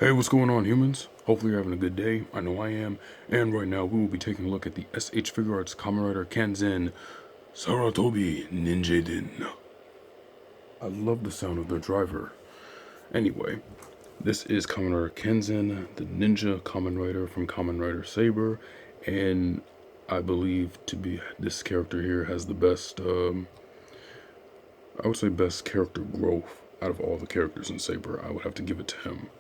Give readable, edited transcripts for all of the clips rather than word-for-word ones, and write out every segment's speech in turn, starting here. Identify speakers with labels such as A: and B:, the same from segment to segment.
A: Hey, what's going on, humans? Hopefully you're having a good day. I know I am. And right now we will be taking a look at the S.H.Figuarts Kamen Rider Kenzan Sarutobi Ninjaden. I love the sound of their driver. Anyway, this is Kamen Rider Kenzan, the ninja Kamen Rider from Kamen Rider Saber, and I believe to be this character here has the best, I would say best character growth out of all the characters in Saber. I would have to give it to him.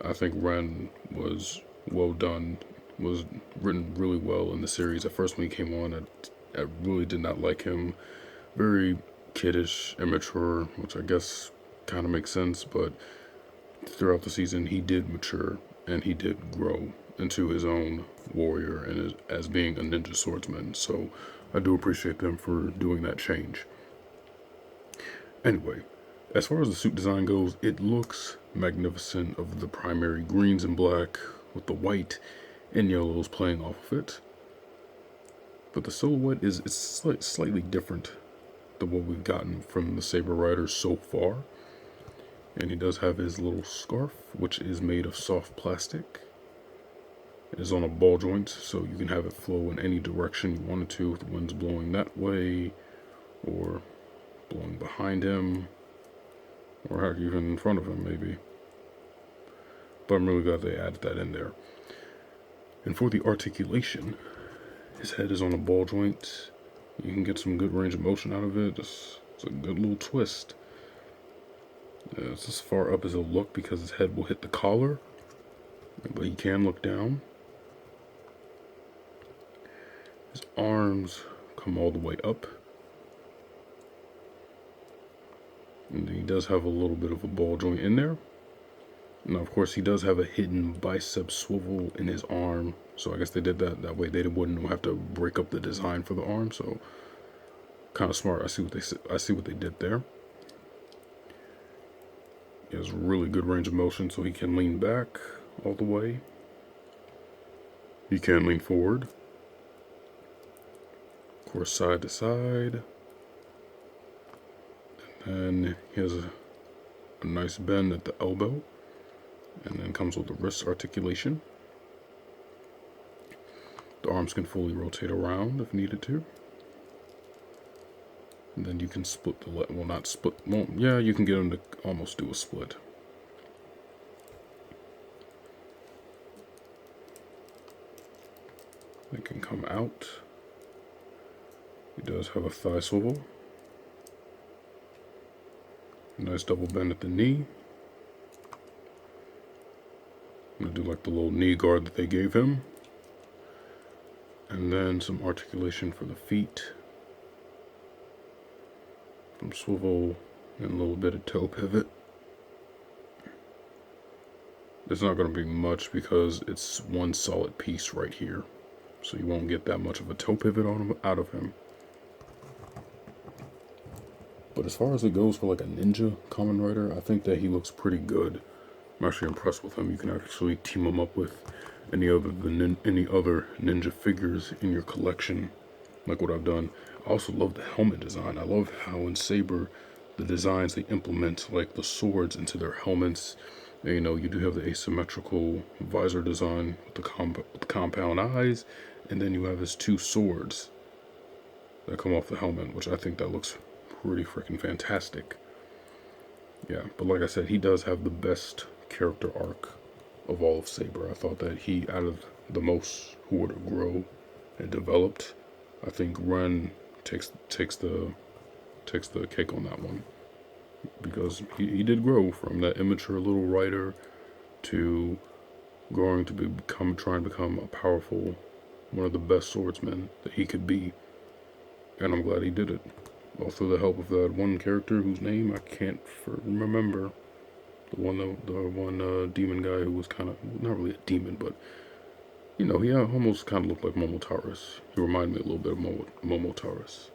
A: I think Ren was well done, was written really well in the series. At first when he came on, I really did not like him. Very kiddish, immature, which I guess kind of makes sense, but throughout the season he did mature and he did grow into his own warrior and as being a ninja swordsman. So I do appreciate them for doing that change. Anyway, as far as the suit design goes, it looks magnificent of the primary greens and black with the white and yellows playing off of it. But the silhouette is slightly different than what we've gotten from the Saber Riders so far. And he does have his little scarf, which is made of soft plastic. It is on a ball joint, so you can have it flow in any direction you want it to. If the wind's blowing that way, or blowing behind him, or heck, even in front of him, maybe. But I'm really glad they added that in there. And for the articulation, his head is on a ball joint. You can get some good range of motion out of it. It's a good little twist. It's as far up as it'll look because his head will hit the collar, but he can look down. His arms come all the way up. And he does have a little bit of a ball joint in there. Now, of course, he does have a hidden bicep swivel in his arm. So I guess they did that way they wouldn't have to break up the design for the arm. So kind of smart. I see what they did there. He has really good range of motion, so he can lean back all the way. He can lean forward. Of course, side to side. And he has a nice bend at the elbow. And then comes with the wrist articulation. The arms can fully rotate around if needed to. And then you can split the leg. Well, not split. Well, yeah, you can get them to almost do a split. They can come out. He does have a thigh swivel. A nice double bend at the knee. I'm going to do like the little knee guard that they gave him. And then some articulation for the feet. Some swivel and a little bit of toe pivot. It's not going to be much because it's one solid piece right here. So you won't get that much of a toe pivot out of him. But as far as it goes for like a ninja Kamen Rider, I think that he looks pretty good. I'm actually impressed with him. You can actually team him up with any other ninja figures in your collection, like what I've done. I also love the helmet design. I love how in Saber, the designs they implement, like the swords into their helmets. And, you know, you do have the asymmetrical visor design with the compound eyes, and then you have his two swords that come off the helmet, which I think that looks pretty freaking fantastic. Yeah, but like I said, he does have the best character arc of all of Saber. I thought that he, out of the most who were to grow and developed, I think Ren takes the cake on that one, because he did grow from that immature little rider to growing to trying to become a powerful, one of the best swordsmen that he could be, and I'm glad he did it. All through the help of that one character whose name I can't remember. The one demon guy who was kind of, not really a demon, but, you know, he almost kind of looked like Momotaris. He reminded me a little bit of Momotaris.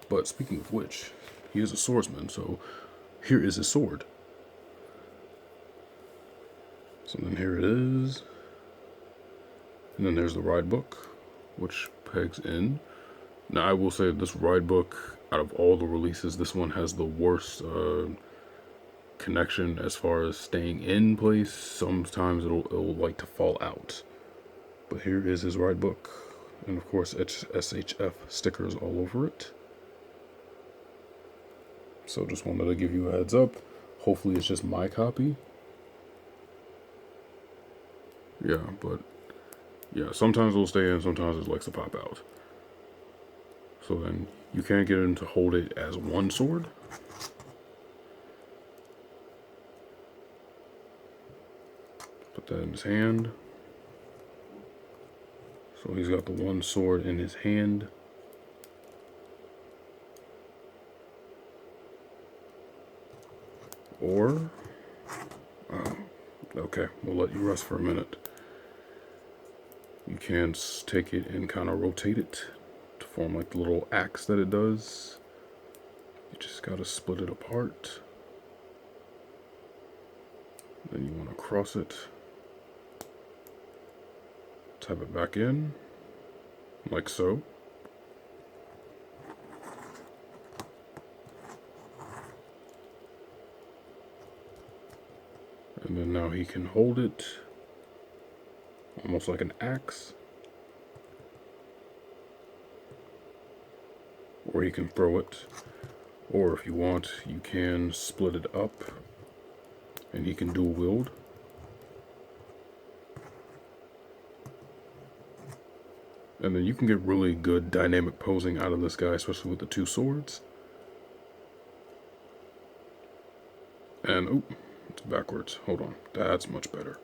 A: But speaking of which, he is a swordsman, so here is his sword. So then here it is. And then there's the ride book, which pegs in. Now I will say this ride book, out of all the releases, this one has the worst connection as far as staying in place. Sometimes it'll like to fall out. But here is his right book. And of course, SHF stickers all over it. So just wanted to give you a heads up. Hopefully it's just my copy. Yeah, but yeah, sometimes it'll stay in, sometimes it likes to pop out. So then you can't get him to hold it as one sword. Put that in his hand. So he's got the one sword in his hand. Or, okay, we'll let you rest for a minute. You can take it and kind of rotate it to form like the little axe that it does. You just got to split it apart. Then you want to cross it. Type it back in, like so. And then now he can hold it, almost like an axe. Or he can throw it. Or if you want, you can split it up, and he can dual wield. And then you can get really good dynamic posing out of this guy, especially with the two swords. And, oop, it's backwards. Hold on. That's much better.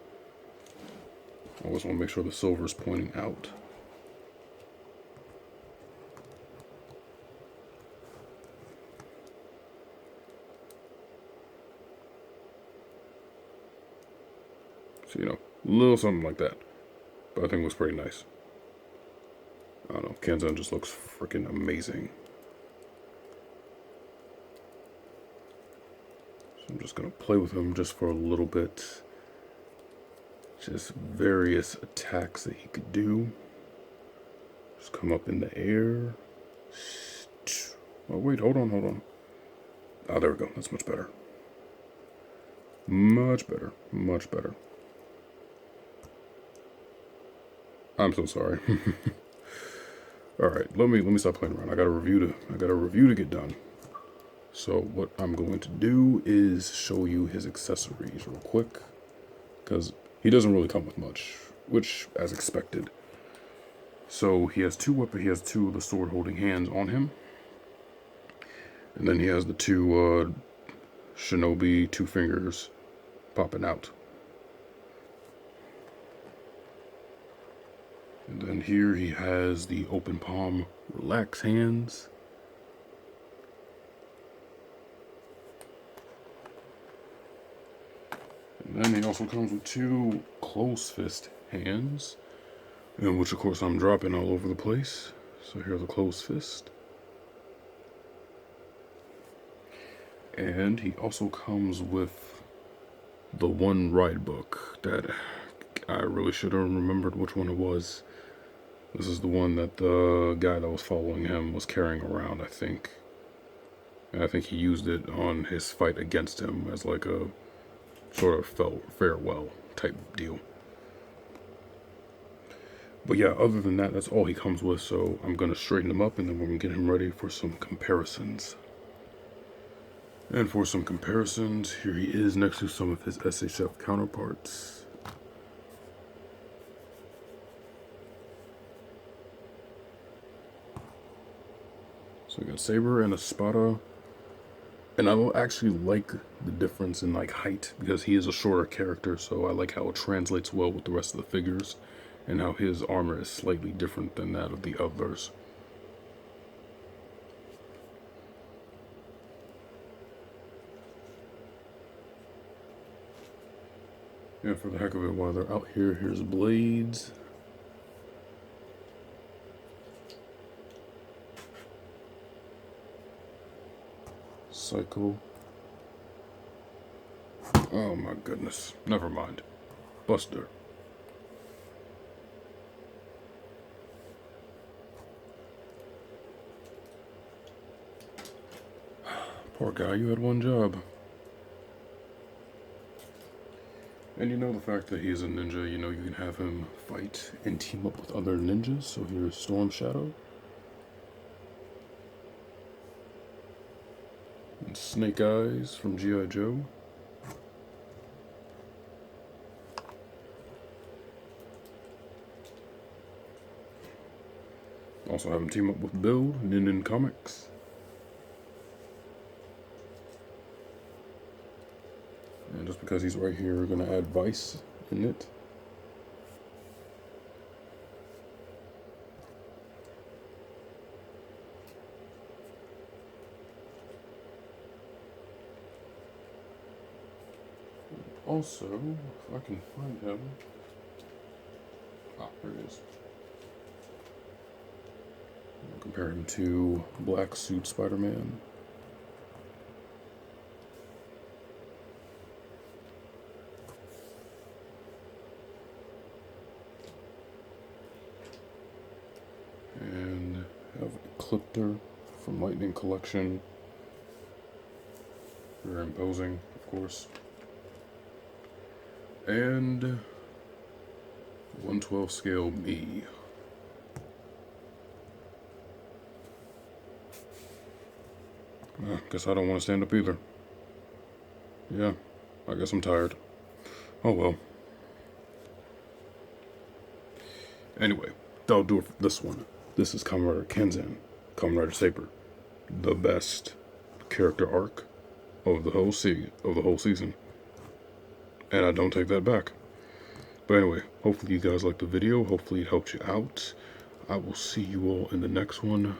A: I always want to make sure the silver is pointing out. So, you know, a little something like that. But I think it looks pretty nice. I don't know, Kenzan just looks freaking amazing. So I'm just going to play with him just for a little bit. Just various attacks that he could do. Just come up in the air. Oh, wait, hold on. Ah, there we go. That's much better. Much better. I'm so sorry. All right, let me stop playing around. I got a review to get done. So what I'm going to do is show you his accessories real quick, because he doesn't really come with much, which as expected. So he has two of the sword holding hands on him, and then he has the two shinobi 2 fingers popping out. And then here he has the open palm relax hands. And then he also comes with 2 close fist hands, and which of course I'm dropping all over the place. So here's a closed fist. And he also comes with the one ride book that I really should have remembered which one it was. This is the one that the guy that was following him was carrying around, I think. And I think he used it on his fight against him as like a sort of farewell type deal. But yeah, other than that, that's all he comes with. So I'm going to straighten him up, and then we're going to get him ready for some comparisons. And for some comparisons, here he is next to some of his SHF counterparts. So we got Saber and Espada. And I don't actually like the difference in like height, because he is a shorter character, so I like how it translates well with the rest of the figures, and how his armor is slightly different than that of the others. And for the heck of it, while they're out here, here's Blades. Psycho. Oh my goodness. Never mind. Buster. Poor guy, you had one job. And you know the fact that he's a ninja, you know you can have him fight and team up with other ninjas. So here's Storm Shadow. And Snake Eyes from G.I. Joe. Also have him team up with Bill, Ninjaden Comics. And just because he's right here, we're going to add Vice in it. Also, if I can find him. Ah, there he is. I'll compare him to Black Suit Spider-Man. And have Ecliptor from Lightning Collection. Very imposing, of course. And 1/12 scale B. Guess I don't want to stand up either. Yeah, I guess I'm tired. Oh well. Anyway, that'll do it for this one. This is Kamen Rider Kenzan, Kamen Rider Saber, the best character arc of the whole season. And I don't take that back. But anyway, hopefully you guys liked the video. Hopefully it helped you out. I will see you all in the next one.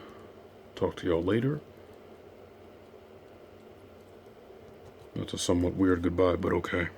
A: Talk to y'all later. That's a somewhat weird goodbye, but okay.